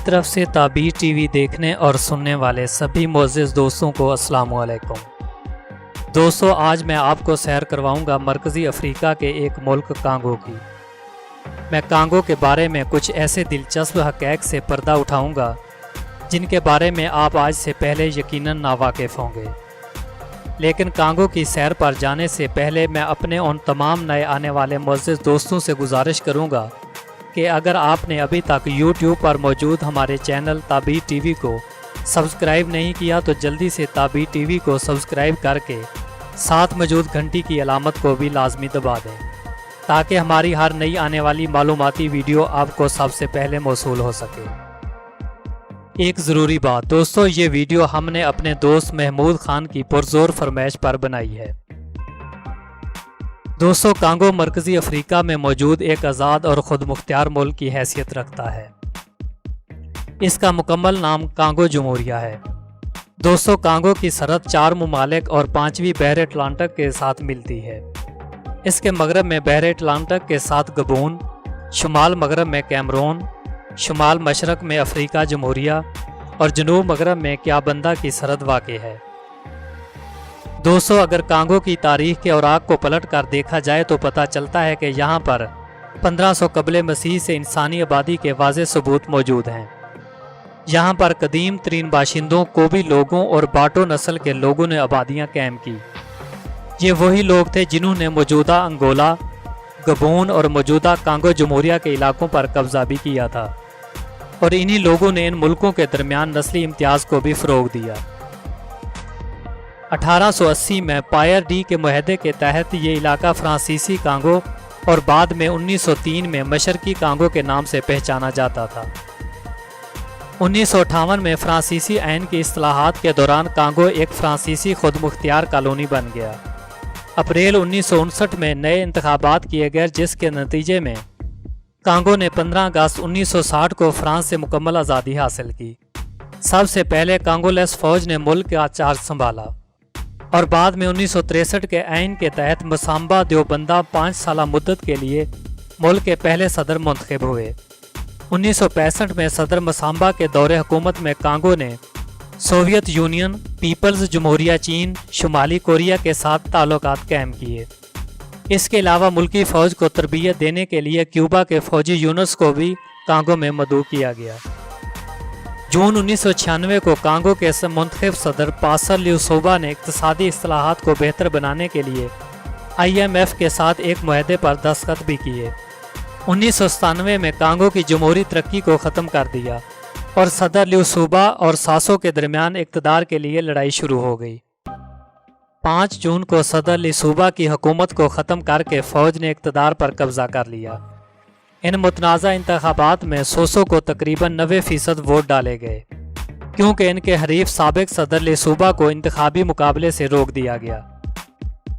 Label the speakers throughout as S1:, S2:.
S1: میری طرف سے تابیر ٹی وی دیکھنے اور سننے والے سبھی معزز دوستوں کو السلام علیکم۔ دوستو، آج میں آپ کو سیر کرواؤں گا مرکزی افریقہ کے ایک ملک کانگو کی۔ میں کانگو کے بارے میں کچھ ایسے دلچسپ حقائق سے پردہ اٹھاؤں گا جن کے بارے میں آپ آج سے پہلے یقیناً ناواقف ہوں گے۔ لیکن کانگو کی سیر پر جانے سے پہلے میں اپنے ان تمام نئے آنے والے معزز دوستوں سے گزارش کروں گا کہ اگر آپ نے ابھی تک یوٹیوب پر موجود ہمارے چینل تابیر ٹی وی کو سبسکرائب نہیں کیا تو جلدی سے تابیر ٹی وی کو سبسکرائب کر کے ساتھ موجود گھنٹی کی علامت کو بھی لازمی دبا دیں تاکہ ہماری ہر نئی آنے والی معلوماتی ویڈیو آپ کو سب سے پہلے موصول ہو سکے۔ ایک ضروری بات دوستو، یہ ویڈیو ہم نے اپنے دوست محمود خان کی پرزور فرمائش پر بنائی ہے۔ دوستو، کانگو مرکزی افریقہ میں موجود ایک آزاد اور خود مختار ملک کی حیثیت رکھتا ہے۔ اس کا مکمل نام کانگو جمہوریہ ہے۔ دوستو، کانگو کی سرحد 4 ممالک اور 5ویں بحر اٹلانٹک کے ساتھ ملتی ہے۔ اس کے مغرب میں بحر اٹلانٹک کے ساتھ گبون، شمال مغرب میں کیمرون، شمال مشرق میں افریقہ جمہوریہ اور جنوب مغرب میں کیابندہ کی سرحد واقع ہے۔ دوستو، اگر کانگو کی تاریخ کے اوراق کو پلٹ کر دیکھا جائے تو پتہ چلتا ہے کہ یہاں پر 1500 قبل مسیح سے انسانی آبادی کے واضح ثبوت موجود ہیں۔ یہاں پر قدیم ترین باشندوں کوبی لوگوں اور باٹو نسل کے لوگوں نے آبادیاں قائم کی۔ یہ وہی لوگ تھے جنہوں نے موجودہ انگولا، گبون اور موجودہ کانگو جمہوریہ کے علاقوں پر قبضہ بھی کیا تھا، اور انہی لوگوں نے ان ملکوں کے درمیان نسلی امتیاز کو بھی فروغ دیا۔ 1880 میں پائر ڈی کے معاہدے کے تحت یہ علاقہ فرانسیسی کانگو اور بعد میں 1903 میں مشرقی کانگو کے نام سے پہچانا جاتا تھا۔ 1958 میں فرانسیسی آئین کی اصلاحات کے دوران کانگو ایک فرانسیسی خود مختار کالونی بن گیا۔ اپریل 1959 میں نئے انتخابات کیے گئے جس کے نتیجے میں کانگو نے 15 اگست 1960 کو فرانس سے مکمل آزادی حاصل کی۔ سب سے پہلے کانگولیس فوج نے ملک کا چارج سنبھالا اور بعد میں 1963 کے آئین کے تحت مسامبا دیوبندہ 5 سالہ مدت کے لیے ملک کے پہلے صدر منتخب ہوئے۔ 1965 میں صدر مسامبا کے دور حکومت میں کانگو نے سوویت یونین، پیپلز جمہوریہ چین، شمالی کوریا کے ساتھ تعلقات قائم کیے۔ اس کے علاوہ ملکی فوج کو تربیت دینے کے لیے کیوبا کے فوجی یونٹس کو بھی کانگو میں مدعو کیا گیا۔ جون 1996 کو کانگو کے منتخب صدر پاسر لیوسوبا نے اقتصادی اصلاحات کو بہتر بنانے کے لیے IMF کے ساتھ ایک معاہدے پر دستخط بھی کیے۔ 1997 میں کانگو کی جمہوری ترقی کو ختم کر دیا اور صدر لیوسوبا اور ساسو کے درمیان اقتدار کے لیے لڑائی شروع ہو گئی۔ 5 جون کو صدر لیوسوبا کی حکومت کو ختم کر کے فوج نے اقتدار پر قبضہ کر لیا۔ ان متنازع انتخابات میں سوسو کو تقریباً 90% ووٹ ڈالے گئے کیونکہ ان کے حریف سابق صدر لیوسوبا کو انتخابی مقابلے سے روک دیا گیا۔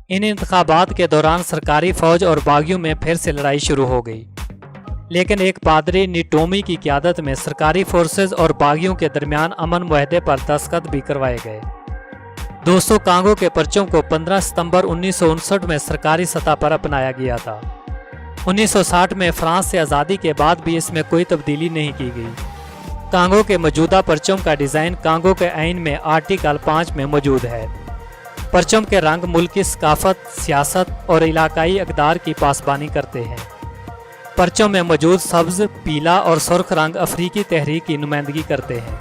S1: ان انتخابات کے دوران سرکاری فوج اور باغیوں میں پھر سے لڑائی شروع ہو گئی، لیکن ایک پادری نیٹومی کی قیادت میں سرکاری فورسز اور باغیوں کے درمیان امن معاہدے پر دستخط بھی کروائے گئے۔ دوستو، کانگو کے پرچم کو 15 ستمبر 1959 میں سرکاری سطح پر اپنایا گیا تھا۔ 1960 میں فرانس سے آزادی کے بعد بھی اس میں کوئی تبدیلی نہیں کی گئی۔ کانگو کے موجودہ پرچم کا ڈیزائن کانگو کے آئین میں آرٹیکل 5 میں موجود ہے۔ پرچم کے رنگ ملکی ثقافت، سیاست اور علاقائی اقدار کی پاسبانی کرتے ہیں۔ پرچم میں موجود سبز، پیلا اور سرخ رنگ افریقی تحریک کی نمائندگی کرتے ہیں۔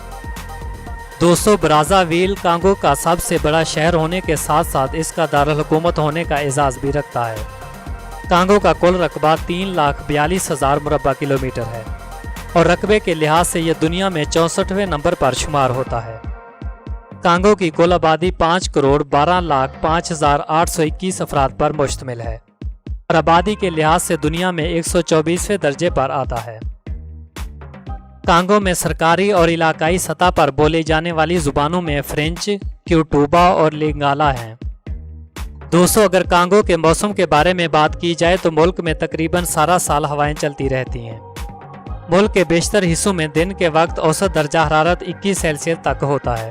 S1: دوستو، برازاویل کانگو کا سب سے بڑا شہر ہونے کے ساتھ ساتھ اس کا دارالحکومت ہونے کا اعزاز بھی رکھتا ہے۔ کانگو کا کل رقبہ 3,42,000 مربع کلومیٹر ہے اور رقبے کے لحاظ سے یہ دنیا میں 64ویں نمبر پر شمار ہوتا ہے۔ کانگو کی کل آبادی 5,12,05,821 افراد پر مشتمل ہے اور آبادی کے لحاظ سے دنیا میں 124ویں درجے پر آتا ہے۔ کانگو میں سرکاری اور علاقائی سطح پر بولی جانے والی زبانوں میں فرینچ، کیوٹوبا اور لنگالا ہیں۔ دوستو، اگر کانگو کے موسم کے بارے میں بات کی جائے تو ملک میں تقریباً سارا سال ہوائیں چلتی رہتی ہیں۔ ملک کے بیشتر حصوں میں دن کے وقت اوسط درجہ حرارت 21 سیلسیس تک ہوتا ہے۔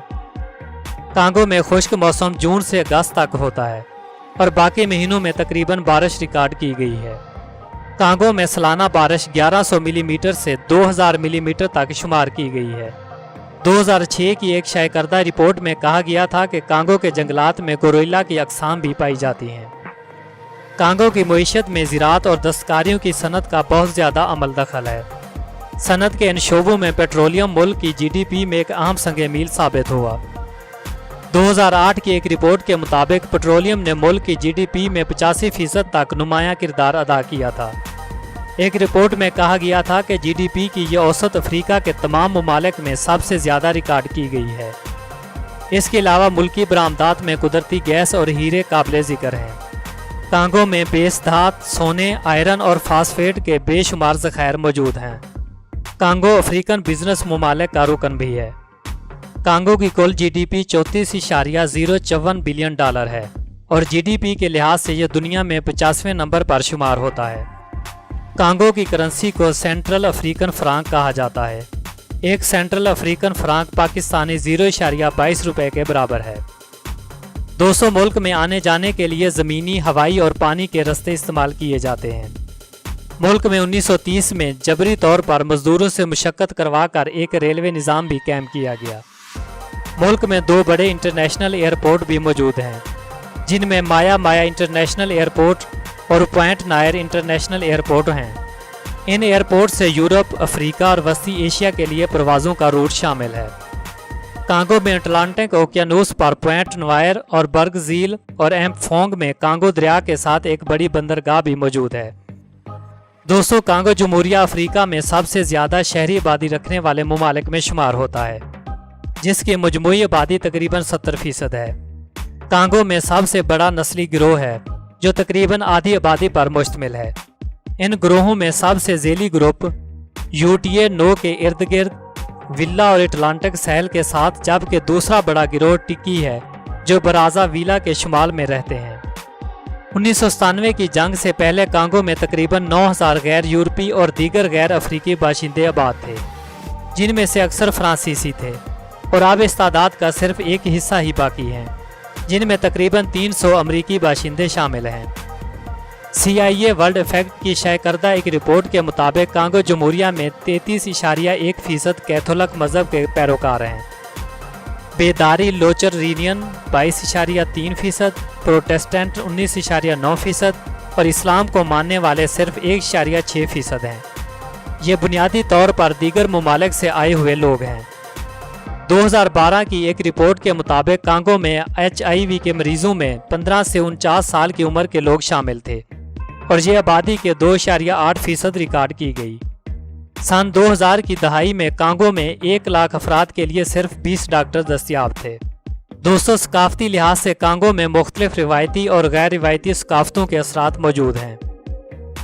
S1: کانگو میں خشک موسم جون سے اگست تک ہوتا ہے اور باقی مہینوں میں تقریباً بارش ریکارڈ کی گئی ہے۔ کانگو میں سالانہ بارش 1100 ملی میٹر سے 2000 ملی میٹر تک شمار کی گئی ہے۔ 2006 کی ایک شائع کردہ رپورٹ میں کہا گیا تھا کہ کانگو کے جنگلات میں گوریلا کی اقسام بھی پائی جاتی ہیں۔ کانگو کی معیشت میں زراعت اور دستکاریوں کی صنعت کا بہت زیادہ عمل دخل ہے۔ صنعت کے ان شعبوں میں پیٹرولیم ملک کی جی ڈی پی میں ایک اہم سنگ میل ثابت ہوا۔ 2008 کی ایک رپورٹ کے مطابق پیٹرولیم نے ملک کی جی ڈی پی میں 85% تک نمایاں کردار ادا کیا تھا۔ ایک رپورٹ میں کہا گیا تھا کہ جی ڈی پی کی یہ اوسط افریقہ کے تمام ممالک میں سب سے زیادہ ریکارڈ کی گئی ہے۔ اس کے علاوہ ملکی برآمدات میں قدرتی گیس اور ہیرے قابل ذکر ہیں۔ کانگو میں بیس دھات، سونے، آئرن اور فاسفیٹ کے بے شمار ذخائر موجود ہیں۔ کانگو افریقن بزنس ممالک کا رکن بھی ہے۔ کانگو کی کل G D P 34.054 billion dollar ہے اور جی ڈی پی کے لحاظ سے یہ دنیا میں 50ویں نمبر پر شمار ہوتا ہے۔ کانگو کی کرنسی کو سینٹرل افریقن فرانک کہا جاتا ہے۔ ایک سینٹرل افریقن فرانک پاکستانی 0.22 روپے کے برابر ہے۔ 200 ملک میں آنے جانے کے لیے زمینی، ہوائی اور پانی کے راستے استعمال کیے جاتے ہیں۔ ملک میں 1930 میں جبری طور پر مزدوروں سے مشقت کروا کر ایک ریلوے نظام بھی قائم کیا گیا۔ ملک میں 2 بڑے انٹرنیشنل ایئرپورٹ بھی موجود ہیں، جن میں مایا انٹرنیشنل ایئرپورٹ اور پوائنٹ نائر انٹرنیشنل ایئرپورٹ ہیں۔ ان ایئرپورٹ سے یورپ، افریقہ اور وسطی ایشیا کے لیے پروازوں کا روٹ شامل ہے۔ کانگو میں اٹلانٹک اوقیانوس پر پوائنٹ نوائر اور برگ زیل اور ایمفونگ میں کانگو دریا کے ساتھ ایک بڑی بندرگاہ بھی موجود ہے۔ دوستو، کانگو جمہوریہ افریقہ میں سب سے زیادہ شہری آبادی رکھنے والے ممالک میں شمار ہوتا ہے، جس کی مجموعی آبادی تقریباً 70% ہے۔ کانگو میں سب سے بڑا نسلی گروہ ہے جو تقریباً آدھی آبادی پر مشتمل ہے۔ ان گروہوں میں سب سے ذیلی گروپ یوٹیے نو کے ارد گرد ویلا اور اٹلانٹک ساحل کے ساتھ، جبکہ دوسرا بڑا گروہ ٹکی ہے جو برازا ویلا کے شمال میں رہتے ہیں۔ 1997 کی جنگ سے پہلے کانگو میں تقریباً 9000 غیر یورپی اور دیگر غیر افریقی باشندے آباد تھے، جن میں سے اکثر فرانسیسی تھے، اور اب اس تعداد کا صرف ایک حصہ ہی باقی ہے، جن میں تقریباً 300 امریکی باشندے شامل ہیں۔ CIA ورلڈ افیکٹ کی شائع کردہ ایک رپورٹ کے مطابق کانگو جمہوریہ میں 33.1% کیتھولک مذہب کے پیروکار ہیں۔ بیداری لوچر رینین 22.3%، پروٹسٹنٹ 19.9% اور اسلام کو ماننے والے صرف 1.6% ہیں۔ یہ بنیادی طور پر دیگر ممالک سے آئے ہوئے لوگ ہیں۔ 2012 کی ایک رپورٹ کے مطابق کانگو میں HIV کے مریضوں میں 15 سے 49 سال کی عمر کے لوگ شامل تھے، اور یہ آبادی کے 2.8% ریکارڈ کی گئی۔ سن 2000 کی دہائی میں کانگو میں 1 لاکھ افراد کے لیے صرف 20 ڈاکٹر دستیاب تھے۔ دوستو، ثقافتی لحاظ سے کانگو میں مختلف روایتی اور غیر روایتی ثقافتوں کے اثرات موجود ہیں،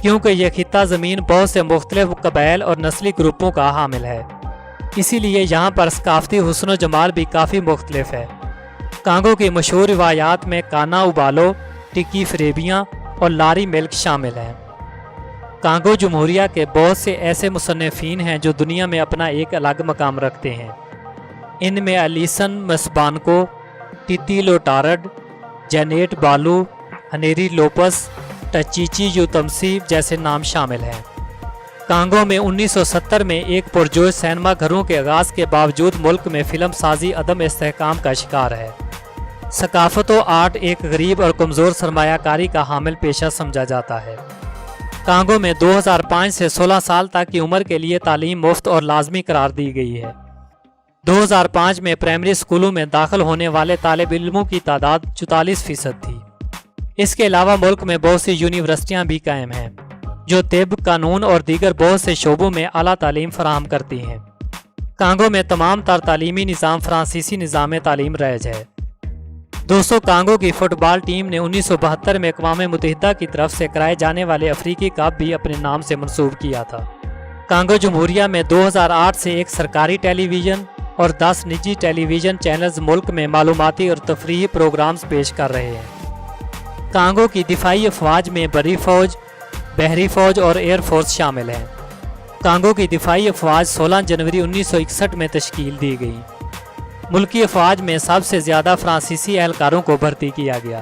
S1: کیونکہ یہ خطہ زمین بہت سے مختلف قبائل اور نسلی گروپوں کا حامل ہے، اسی لیے یہاں پر ثقافتی حسن و جمال بھی کافی مختلف ہے۔ کانگو کی مشہور روایات میں کانا اوبالو، ٹکی فریبیاں اور لاری ملک شامل ہیں۔ کانگو جمہوریہ کے بہت سے ایسے مصنفین ہیں جو دنیا میں اپنا ایک الگ مقام رکھتے ہیں۔ ان میں الیسن مسبانکو، ٹیتی لوٹارڈ، جینیٹ بالو، ہنیری لوپس، ٹچیچی یوتمسی جیسے نام شامل ہیں۔ کانگو میں 1970 میں ایک پرجوش سینما گھروں کے آغاز کے باوجود ملک میں فلم سازی عدم استحکام کا شکار ہے۔ ثقافت و آرٹ ایک غریب اور کمزور سرمایہ کاری کا حامل پیشہ سمجھا جاتا ہے۔ کانگو میں 2005 سے 16 سال تک کی عمر کے لیے تعلیم مفت اور لازمی قرار دی گئی ہے۔ 2005 میں پرائمری اسکولوں میں داخل ہونے والے طالب علموں کی تعداد 44% تھی۔ اس کے علاوہ ملک میں بہت سی یونیورسٹیاں بھی قائم ہیں جو طب، قانون اور دیگر بہت سے شعبوں میں اعلیٰ تعلیم فراہم کرتی ہیں۔ کانگو میں تمام تر تعلیمی نظام فرانسیسی نظام تعلیم رائج ہے۔ دوستو، کانگو کی فٹ بال ٹیم نے 1972 میں اقوام متحدہ کی طرف سے کرائے جانے والے افریقی کپ بھی اپنے نام سے منسوب کیا تھا۔ کانگو جمہوریہ میں 2008 سے ایک سرکاری ٹیلی ویژن اور 10 نجی ٹیلی ویژن چینلز ملک میں معلوماتی اور تفریحی پروگرامز پیش کر رہے ہیں۔ کانگو کی دفاعی افواج میں بری فوج، بحری فوج اور ایئر فورس شامل ہیں۔ کانگو کی دفاعی افواج 16 جنوری 1961 میں تشکیل دی گئی۔ ملکی افواج میں سب سے زیادہ فرانسیسی اہلکاروں کو بھرتی کیا گیا۔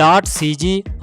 S1: .cg